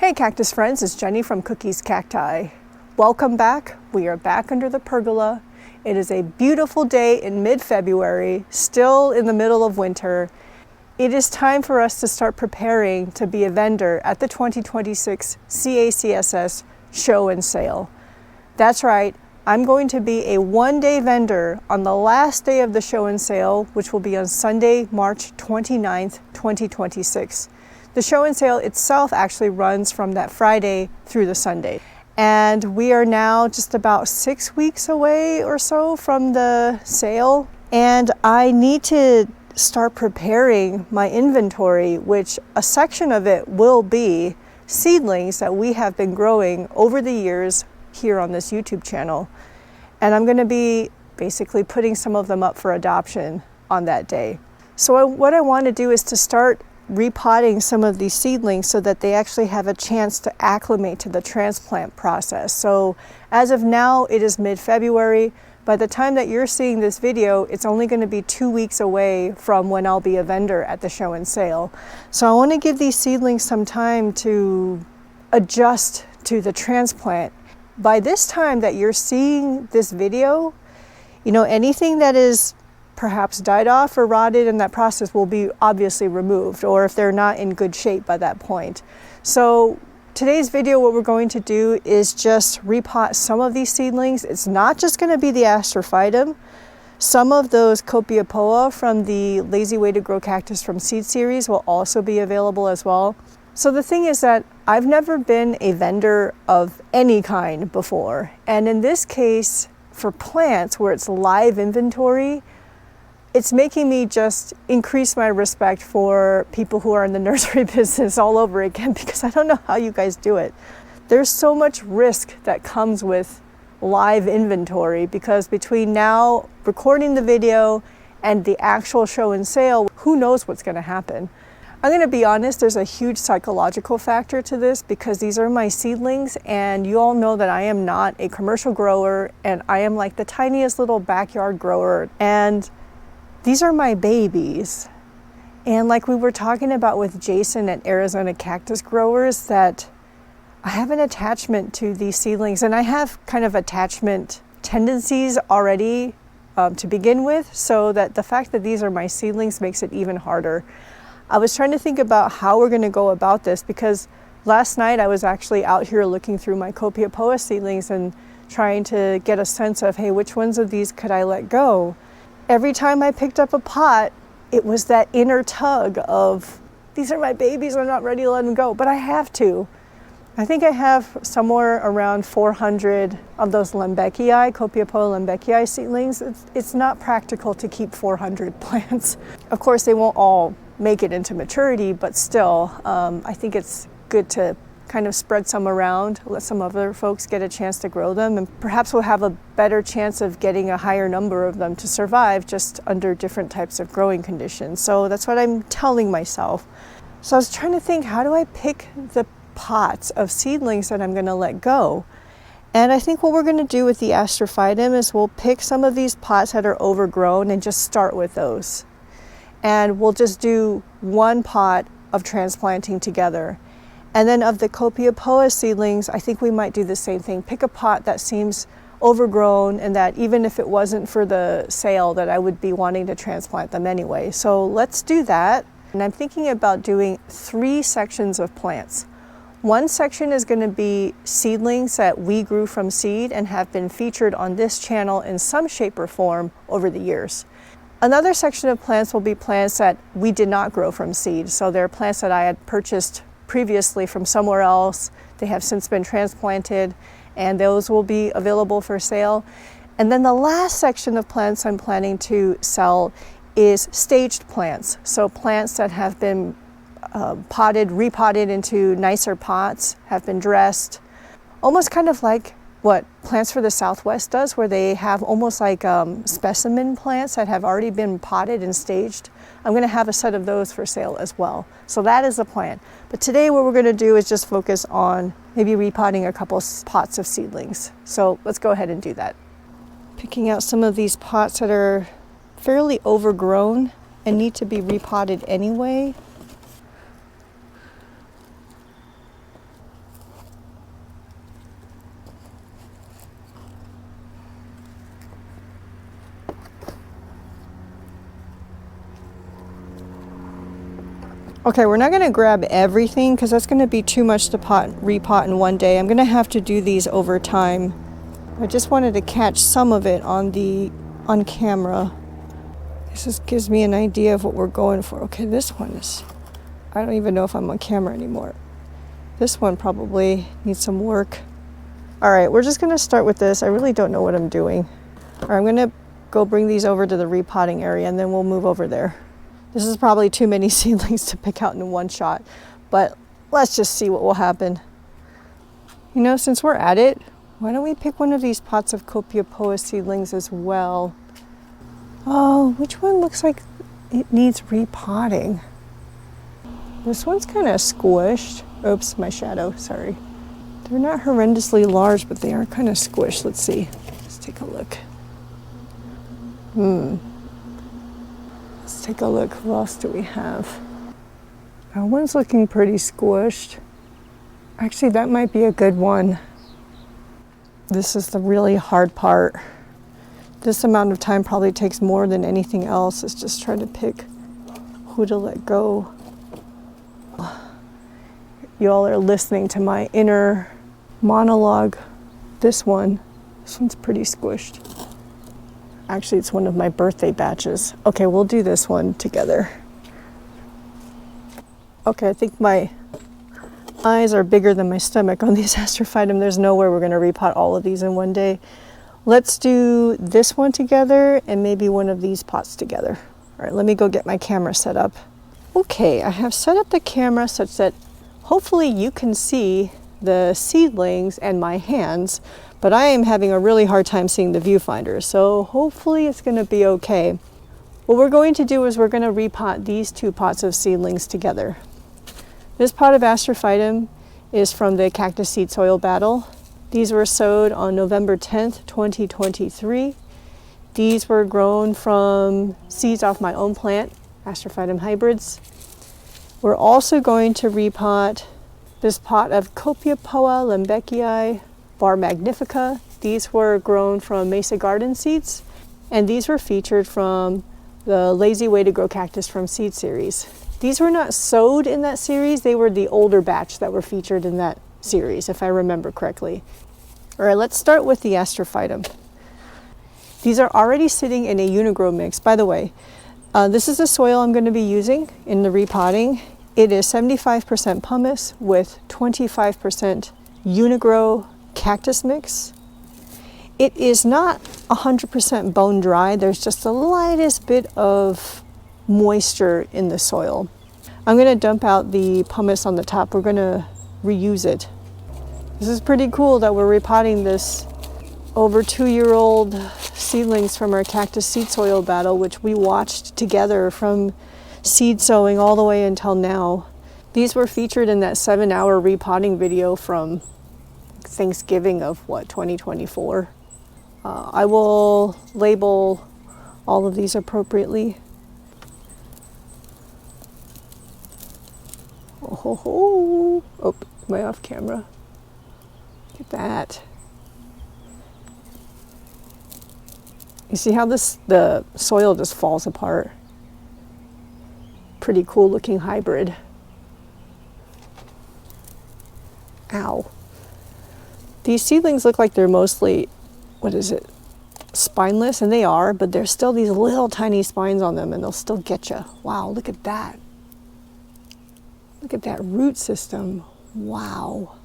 Hey Cactus friends, it's Jenny from Cookies Cacti. Welcome back. We are back under the pergola. It is a beautiful day in mid-February, still in the middle of winter. It is time for us to start preparing to be a vendor at the 2026 CACSS Show Sale. That's right, I'm going to be a one-day vendor on the last day of the show sale, which will be on Sunday, March 29th, 2026. The show sale itself actually runs from that Friday through the Sunday. And we are now just about 6 weeks away or so from the sale. And I need to start preparing my inventory, which a section of it will be seedlings that we have been growing over the years here on this YouTube channel. And I'm going to be basically putting some of them up for adoption on that day. So what I want to do is to start repotting some of these seedlings so that they actually have a chance to acclimate to the transplant process. So as of now, it is mid-February. By the time that you're seeing this video, it's only going to be 2 weeks away from when I'll be a vendor at the show sale. So I want to give these seedlings some time to adjust to the transplant. By this time that you're seeing this video, anything that is perhaps died off or rotted in that process will be obviously removed, or if they're not in good shape by that point. So today's video, what we're going to do is just repot some of these seedlings. It's not just going to be the Astrophytum. Some of those Copiapoa from the Lazy Way to Grow Cactus from Seed series will also be available as well. So the thing is that I've never been a vendor of any kind before. And in this case, for plants where it's live inventory, it's making me just increase my respect for people who are in the nursery business all over again, because I don't know how you guys do it. There's so much risk that comes with live inventory, because between now recording the video and the actual show sale, who knows what's going to happen. I'm going to be honest, there's a huge psychological factor to this, because these are my seedlings, and you all know that I am not a commercial grower, and I am like the tiniest little backyard grower. And these are my babies. And like we were talking about with Jason at Arizona Cactus Growers, that I have an attachment to these seedlings, and I have kind of attachment tendencies already to begin with, so that the fact that these are my seedlings makes it even harder. I was trying to think about how we're going to go about this, because last night I was actually out here looking through my Copiapoa seedlings and trying to get a sense of, hey, which ones of these could I let go? Every time I picked up a pot, it was that inner tug of, these are my babies, I'm not ready to let them go, but I have to. I think I have somewhere around 400 of those lembecki, Copiapoa lembecki seedlings. It's not practical to keep 400 plants. Of course, they won't all make it into maturity, but still, I think it's good to kind of spread some around, let some other folks get a chance to grow them, and perhaps we'll have a better chance of getting a higher number of them to survive just under different types of growing conditions. So that's what I'm telling myself. So I was trying to think, how do I pick the pots of seedlings that I'm going to let go? And I think what we're going to do with the Astrophytum is we'll pick some of these pots that are overgrown and just start with those. And we'll just do one pot of transplanting together. And then of the Copiapoa seedlings, I think we might do the same thing. Pick a pot that seems overgrown, and that even if it wasn't for the sale, that I would be wanting to transplant them anyway. So let's do that. And I'm thinking about doing 3 sections of plants. One section is going to be seedlings that we grew from seed and have been featured on this channel in some shape or form over the years. Another section of plants will be plants that we did not grow from seed. So they're plants that I had purchased previously from somewhere else. They have since been transplanted, and those will be available for sale. And then the last section of plants I'm planning to sell is staged plants. So plants that have been repotted into nicer pots, have been dressed, almost kind of like what Plants for the Southwest does, where they have almost like specimen plants that have already been potted and staged. I'm going to have a set of those for sale as well. So that is the plan. But today what we're going to do is just focus on maybe repotting a couple pots of seedlings. So let's go ahead and do that. Picking out some of these pots that are fairly overgrown and need to be repotted anyway. Okay, we're not gonna grab everything because that's gonna be too much to repot in one day. I'm gonna have to do these over time. I just wanted to catch some of it on camera. This just gives me an idea of what we're going for. Okay, this one is, I don't even know if I'm on camera anymore. This one probably needs some work. All right, we're just gonna start with this. I really don't know what I'm doing. All right, I'm gonna go bring these over to the repotting area and then we'll move over there. This is probably too many seedlings to pick out in one shot, but let's just see what will happen. You know, since we're at it, why don't we pick one of these pots of Copiapoa seedlings as well? Oh, which one looks like it needs repotting? This one's kind of squished. Oops, my shadow, sorry. They're not horrendously large, but they are kind of squished. Let's see, let's take a look. Let's take a look. Who else do we have? That one's looking pretty squished. Actually, that might be a good one. This is the really hard part. This amount of time probably takes more than anything else. Is just trying to pick who to let go. You all are listening to my inner monologue. This one's pretty squished. Actually, it's one of my birthday batches. Okay, we'll do this one together. Okay, I think my eyes are bigger than my stomach on these Astrophytum. There's no way we're gonna repot all of these in one day. Let's do this one together and maybe one of these pots together. All right, let me go get my camera set up. Okay, I have set up the camera such that hopefully you can see the seedlings and my hands, but I am having a really hard time seeing the viewfinder, so hopefully it's gonna be okay. What we're going to do is we're gonna repot these two pots of seedlings together. This pot of Astrophytum is from the Cactus Seed Soil Battle. These were sowed on November 10th, 2023. These were grown from seeds off my own plant, Astrophytum hybrids. We're also going to repot this pot of Copiapoa, lembecki, Bar magnifica. These were grown from Mesa Garden seeds, and these were featured from the Lazy Way to Grow Cactus from Seed series. These were not sowed in that series, they were the older batch that were featured in that series, if I remember correctly. All right, let's start with the Astrophytum. These are already sitting in a Unigrow mix. By the way, this is the soil I'm going to be using in the repotting. It is 75% pumice with 25% Unigrow cactus mix. It is not 100% bone dry. There's just the lightest bit of moisture in the soil. I'm going to dump out the pumice on the top. We're going to reuse it. This is pretty cool that we're repotting this over 2-year-old seedlings from our Cactus Seed Soil Battle, which we watched together from seed sowing all the way until now. These were featured in that 7-hour repotting video from Thanksgiving of 2024. I will label all of these appropriately. Oh, am I off camera? Look at that. You see how the soil just falls apart? Pretty cool looking hybrid. Ow. These seedlings look like they're mostly, spineless, and they are, but there's still these little tiny spines on them and they'll still get you. Wow, look at that. Look at that root system. Wow.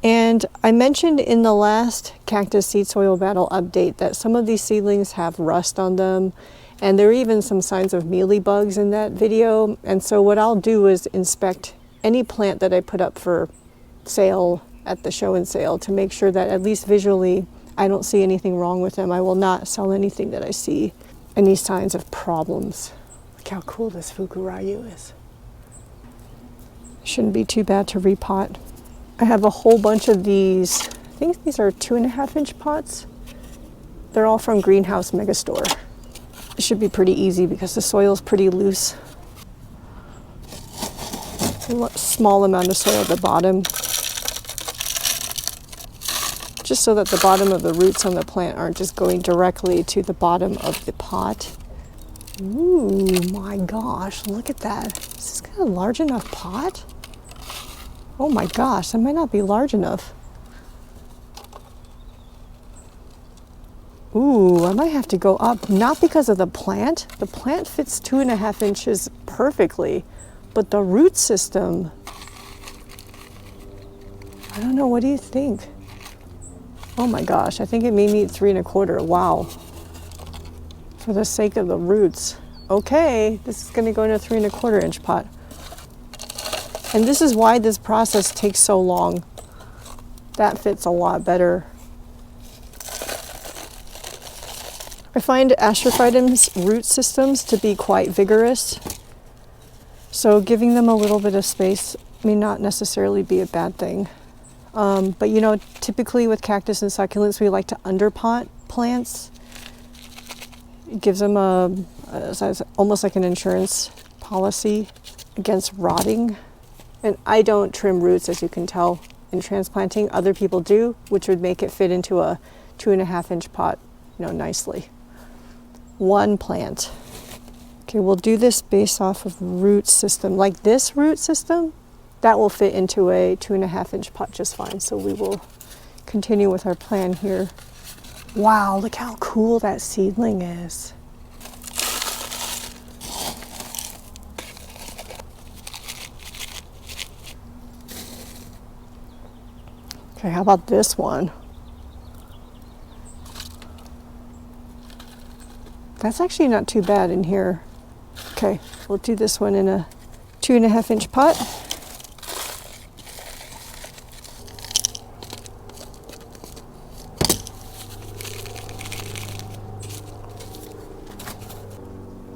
And I mentioned in the last Cactus Seed Soil Battle update that some of these seedlings have rust on them, and there are even some signs of mealybugs in that video. And so what I'll do is inspect any plant that I put up for sale at the show and sale to make sure that at least visually I don't see anything wrong with them. I will not sell anything that I see any signs of problems. Look how cool this fukurayu is. Shouldn't be too bad to repot. I have a whole bunch of these. I think these are 2.5-inch pots. They're all from Greenhouse Megastore. It should be pretty easy because the soil is pretty loose. A small amount of soil at the bottom, just so that the bottom of the roots on the plant aren't just going directly to the bottom of the pot. Ooh, my gosh, look at that. Is this got a large enough pot? Oh my gosh, that might not be large enough. Ooh, I might have to go up, not because of the plant. The plant fits 2.5 inches perfectly, but the root system, I don't know, what do you think? Oh my gosh, I think it may need 3.25. Wow. For the sake of the roots. Okay, this is gonna go in a 3.25 inch pot. And this is why this process takes so long. That fits a lot better. I find Astrophytum's root systems to be quite vigorous. So giving them a little bit of space may not necessarily be a bad thing. But you know, typically with cactus and succulents, we like to underpot plants. It gives them almost like an insurance policy against rotting. And I don't trim roots, as you can tell, in transplanting. Other people do, which would make it fit into a 2.5 inch pot, you know, nicely. One plant. Okay, we'll do this based off of root system. Like this root system, that will fit into a 2.5 inch pot just fine. So we will continue with our plan here. Wow, look how cool that seedling is. Okay, how about this one? That's actually not too bad in here. Okay, we'll do this one in a 2.5 inch pot.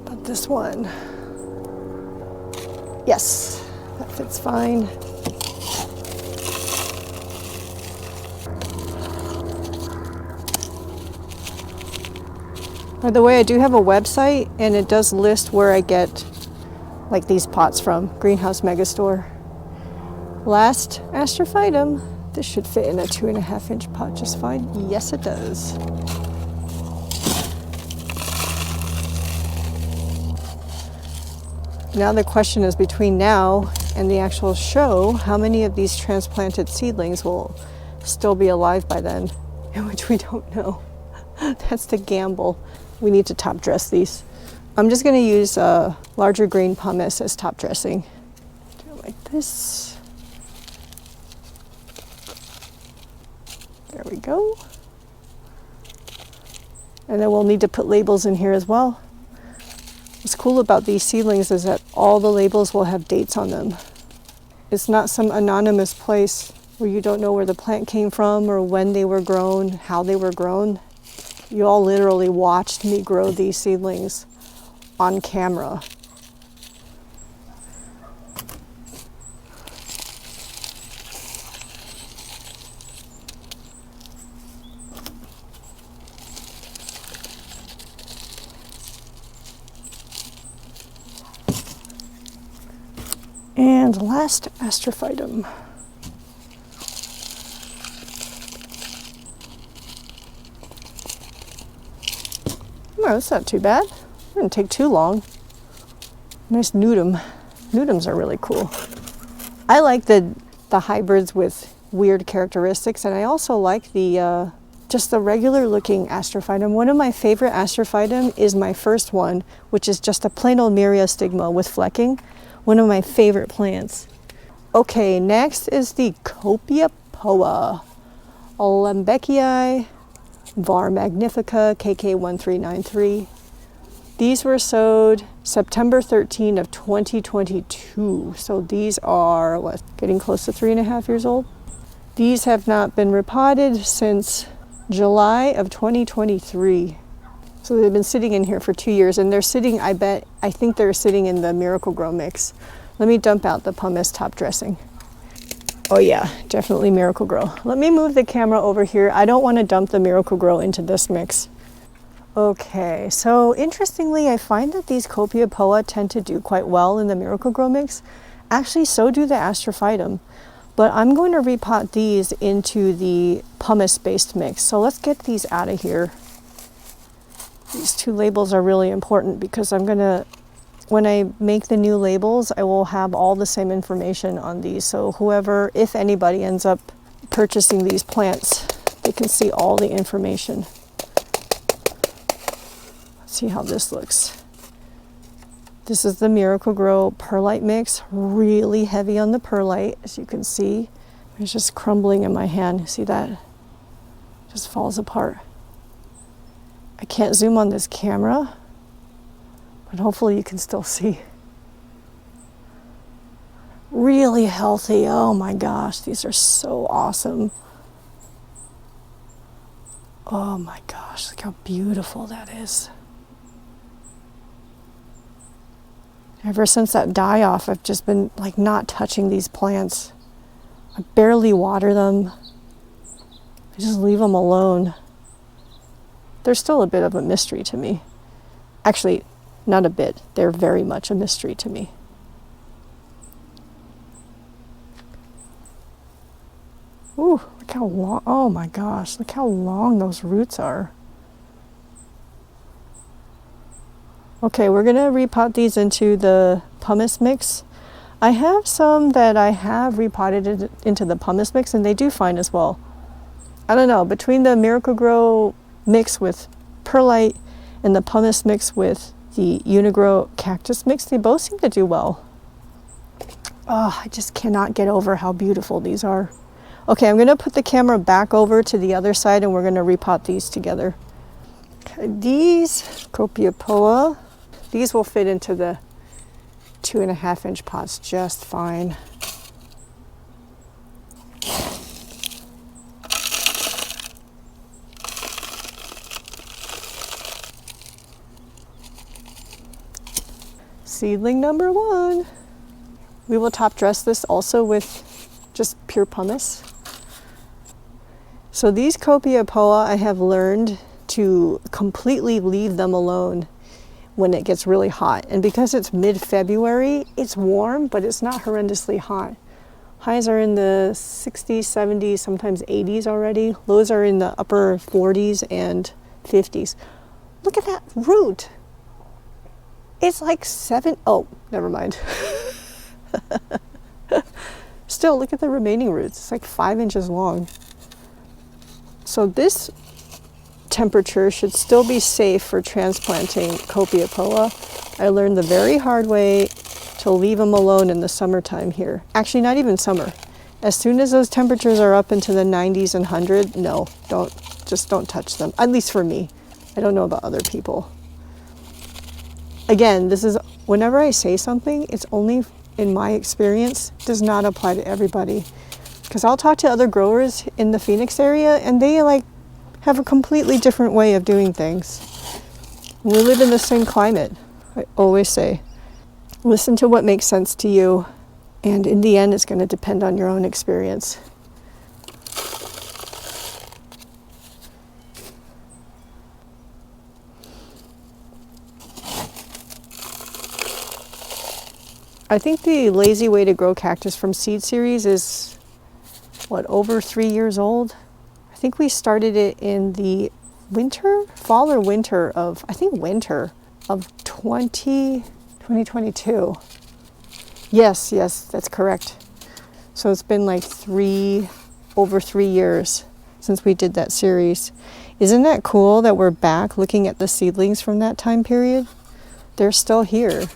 But this one, yes, that fits fine. By the way, I do have a website and it does list where I get like these pots from, Greenhouse Megastore. Last Astrophytum, this should fit in a 2.5 inch pot just fine. Yes, it does. Now the question is, between now and the actual show, how many of these transplanted seedlings will still be alive by then? Which we don't know. That's the gamble. We need to top dress these. I'm just going to use larger grain pumice as top dressing. Do it like this. There we go. And then we'll need to put labels in here as well. What's cool about these seedlings is that all the labels will have dates on them. It's not some anonymous place where you don't know where the plant came from or when they were grown, how they were grown. You all literally watched me grow these seedlings on camera. And last Astrophytum. Oh, that's not too bad. It didn't take too long. Nice nudum. Nudums are really cool. I like the hybrids with weird characteristics, and I also like the just the regular looking Astrophytum. One of my favorite Astrophytum is my first one, which is just a plain old myriostigma with flecking. One of my favorite plants. Okay, next is the Copiapoa, lembecki, var magnifica, KK1393. These were sowed September 13 of 2022. So these are, what, getting close to 3.5 years old? These have not been repotted since July of 2023. So they've been sitting in here for 2 years, and they're sitting, I think they're sitting in the Miracle-Gro mix. Let me dump out the pumice top dressing. Oh yeah, definitely Miracle-Gro. Let me move the camera over here. I don't want to dump the Miracle-Gro into this mix. Okay, so interestingly, I find that these Copiapoa tend to do quite well in the Miracle-Gro mix. Actually, so do the Astrophytum. But I'm going to repot these into the pumice-based mix. So let's get these out of here. These two labels are really important because when I make the new labels, I will have all the same information on these. So whoever, if anybody ends up purchasing these plants, they can see all the information. Let's see how this looks. This is the Miracle-Gro perlite mix, really heavy on the perlite, as you can see. It's just crumbling in my hand. See that? It just falls apart. I can't zoom on this camera, but hopefully you can still see. Really healthy. Oh my gosh, these are so awesome. Oh my gosh, look how beautiful that is. Ever since that die-off, I've just been like not touching these plants. I barely water them. I just leave them alone. They're still a bit of a mystery to me. Actually, not a bit. They're very much a mystery to me. Ooh, look how long, oh my gosh, look how long those roots are. Okay, we're gonna repot these into the pumice mix. I have some that I have repotted into the pumice mix and they do fine as well. I don't know, between the Miracle-Gro mix with perlite and the pumice mix with the Grow Cactus mix, they both seem to do well. Oh, I just cannot get over how beautiful these are. Okay, I'm gonna put the camera back over to the other side and we're gonna repot these together. Okay, these Copiapoa, these will fit into the 2.5-inch pots just fine. Seedling number 1. We will top dress this also with just pure pumice. So these Copiapoa, I have learned to completely leave them alone when it gets really hot. And because it's mid-February, it's warm, but it's not horrendously hot. Highs are in the 60s, 70s, sometimes 80s already. Lows are in the upper 40s and 50s. Look at that root. It's like oh, never mind. Still, look at the remaining roots. It's like 5 inches long. So this temperature should still be safe for transplanting Copiapoa. I learned the very hard way to leave them alone in the summertime here. Actually, not even summer. As soon as those temperatures are up into the 90s and 100, no, just don't touch them. At least for me. I don't know about other people. Again, this is, whenever I say something, it's only in my experience, does not apply to everybody. Because I'll talk to other growers in the Phoenix area and they have a completely different way of doing things. We live in the same climate. I always say, listen to what makes sense to you, and in the end it's going to depend on your own experience. I think the Lazy Way to Grow Cactus from Seed series is, what, over 3 years old? I think we started it in the fall or winter of 2022. Yes, that's correct. So it's been like over 3 years since we did that series. Isn't that cool that we're back looking at the seedlings from that time period? They're still here.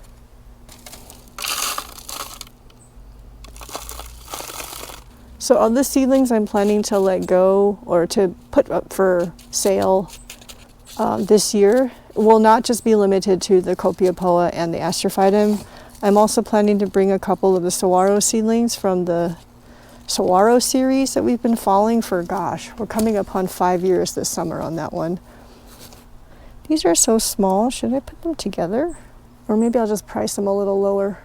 So of the seedlings I'm planning to let go or to put up for sale this year will not just be limited to the Copiapoa and the Astrophytum. I'm also planning to bring a couple of the saguaro seedlings from the saguaro series that we've been following for, gosh, we're coming up on 5 years this summer on that one. These are so small. Should I put them together? Or maybe I'll just price them a little lower.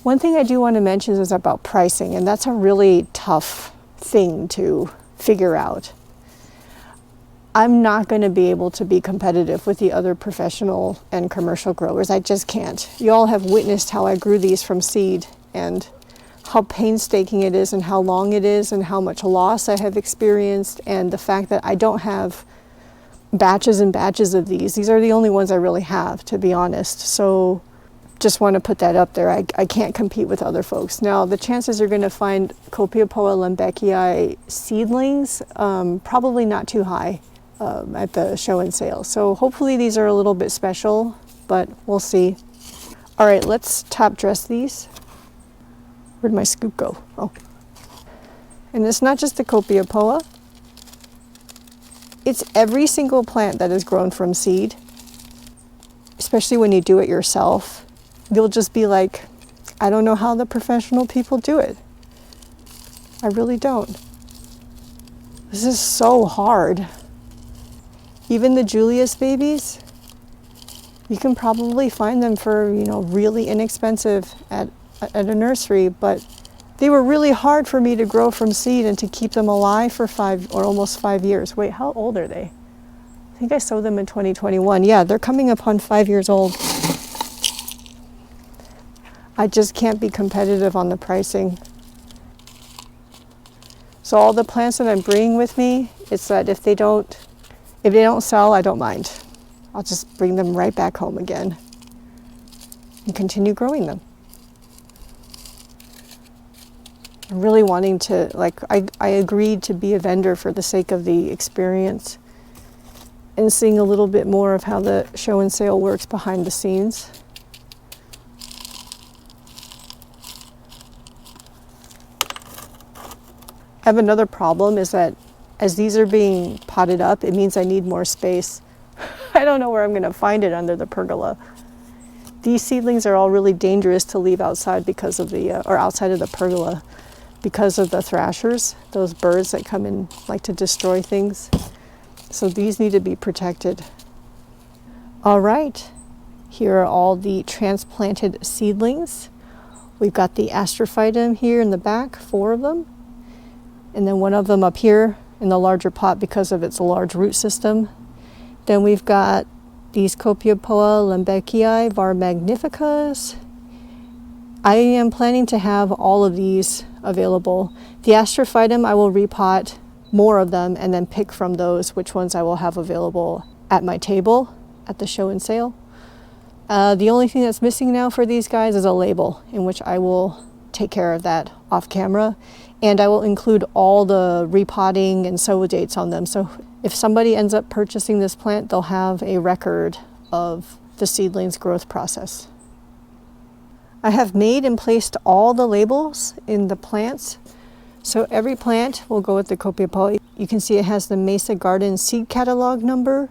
One thing I do want to mention is about pricing, and that's a really tough thing to figure out. I'm not going to be able to be competitive with the other professional and commercial growers. I just can't. You all have witnessed how I grew these from seed and how painstaking it is and how long it is and how much loss I have experienced, and the fact that I don't have batches and batches of these. These are the only ones I really have, to be honest. So just want to put that up there. I can't compete with other folks. Now, the chances you're going to find Copiapoa lembecki seedlings, probably not too high at the show and sale. So hopefully these are a little bit special, but we'll see. All right, let's top dress these. Where'd my scoop go? Oh. And it's not just the Copiapoa. It's every single plant that is grown from seed, especially when you do it yourself. You'll just be like, I don't know how the professional people do it. I really don't. This is so hard. Even the Julius babies, you can probably find them for, you know, really inexpensive at a nursery, but they were really hard for me to grow from seed and to keep them alive for 5 or almost 5 years. Wait, how old are they? I think I sowed them in 2021. Yeah, they're coming upon 5 years old. I just can't be competitive on the pricing. So all the plants that I'm bringing with me, it's that if they don't sell, I don't mind. I'll just bring them right back home again and continue growing them. I'm really wanting to, like, I agreed to be a vendor for the sake of the experience and seeing a little bit more of how the show and sale works behind the scenes. I have another problem is that as these are being potted up, it means I need more space. I don't know where I'm going to find it under the pergola. These seedlings are all really dangerous to leave outside because of the, or outside of the pergola because of the thrashers, those birds that come in like to destroy things. So these need to be protected. All right, here are all the transplanted seedlings. We've got the Astrophytum here in the back, 4 of them. And then 1 of them up here in the larger pot because of its large root system. Then we've got these Copiapoa lembecki var magnificus. I am planning to have all of these available. The Astrophytum, I will repot more of them and then pick from those which ones I will have available at my table at the show and sale. The only thing that's missing now for these guys is a label, in which I will take care of that off camera. And I will include all the repotting and sow dates on them. So if somebody ends up purchasing this plant, they'll have a record of the seedling's growth process. I have made and placed all the labels in the plants. So every plant will go with the Copiapoa. You can see it has the Mesa Garden seed catalog number,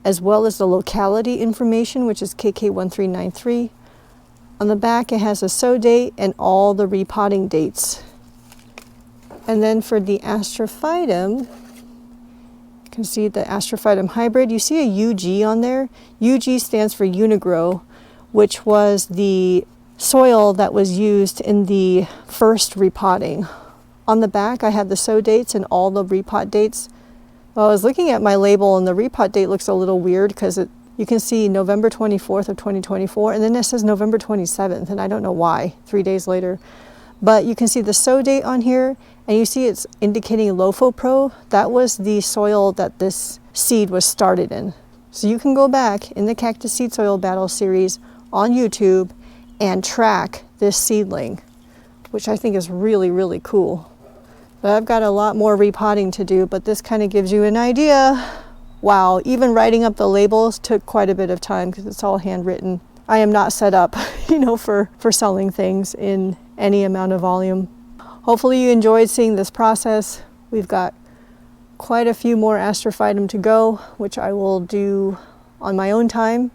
as well as the locality information, which is KK1393. On the back, it has a sow date and all the repotting dates. And then for the Astrophytum, you can see the Astrophytum hybrid. You see a UG on there. UG stands for Unigrow, which was the soil that was used in the first repotting. On the back, I have the sow dates and all the repot dates. Well, I was looking at my label, and the repot date looks a little weird because you can see November 24th of 2024, and then it says November 27th, and I don't know why, 3 days later. But you can see the sow date on here, and you see it's indicating Lofopro. That was the soil that this seed was started in. So you can go back in the Cactus Seed Soil Battle series on YouTube and track this seedling, which I think is really, really cool. But I've got a lot more repotting to do, but this kind of gives you an idea. Wow, even writing up the labels took quite a bit of time because it's all handwritten. I am not set up, for selling things in any amount of volume. Hopefully you enjoyed seeing this process. We've got quite a few more Astrophytum to go, which I will do on my own time.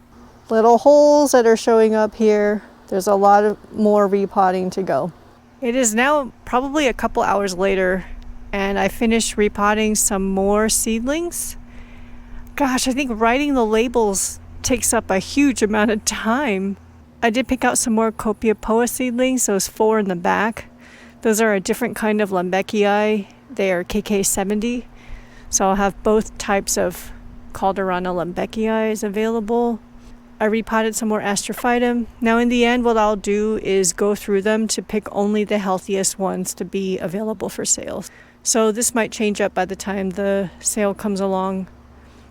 Little holes that are showing up here. There's a lot of more repotting to go. It is now probably a couple hours later, and I finished repotting some more seedlings. Gosh, I think writing the labels takes up a huge amount of time. I did pick out some more Copiapoa seedlings, those 4 in the back. Those are a different kind of lembecki. They are KK70. So I'll have both types of Calderana lembecki available. I repotted some more Astrophytum. Now in the end, what I'll do is go through them to pick only the healthiest ones to be available for sale. So this might change up by the time the sale comes along.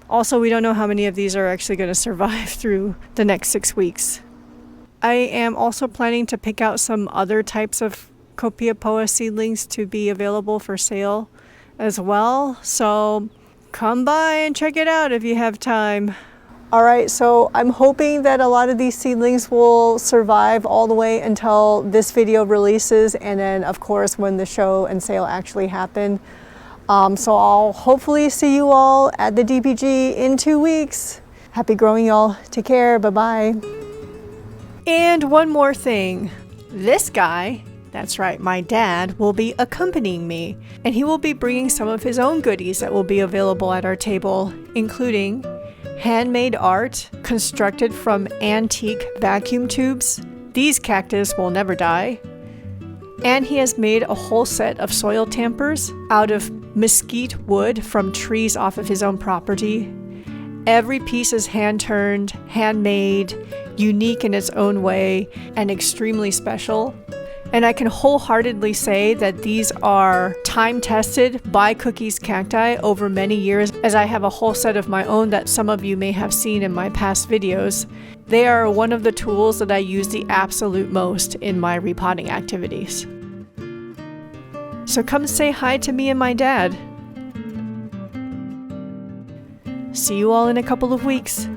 Also, we don't know how many of these are actually going to survive through the next 6 weeks. I am also planning to pick out some other types of Copiapoa seedlings to be available for sale as well. So come by and check it out if you have time. All right, so I'm hoping that a lot of these seedlings will survive all the way until this video releases, and then of course when the show and sale actually happen. So I'll hopefully see you all at the DPG in 2 weeks. Happy growing, y'all. Take care. Bye-bye. And one more thing. This guy, that's right, my dad, will be accompanying me, and he will be bringing some of his own goodies that will be available at our table, including handmade art constructed from antique vacuum tubes. These cactus will never die. And he has made a whole set of soil tampers out of mesquite wood from trees off of his own property. Every piece is hand-turned, handmade, unique in its own way, and extremely special. And I can wholeheartedly say that these are time-tested by Cookies Cacti over many years, as I have a whole set of my own that some of you may have seen in my past videos. They are one of the tools that I use the absolute most in my repotting activities. So come say hi to me and my dad. See you all in a couple of weeks.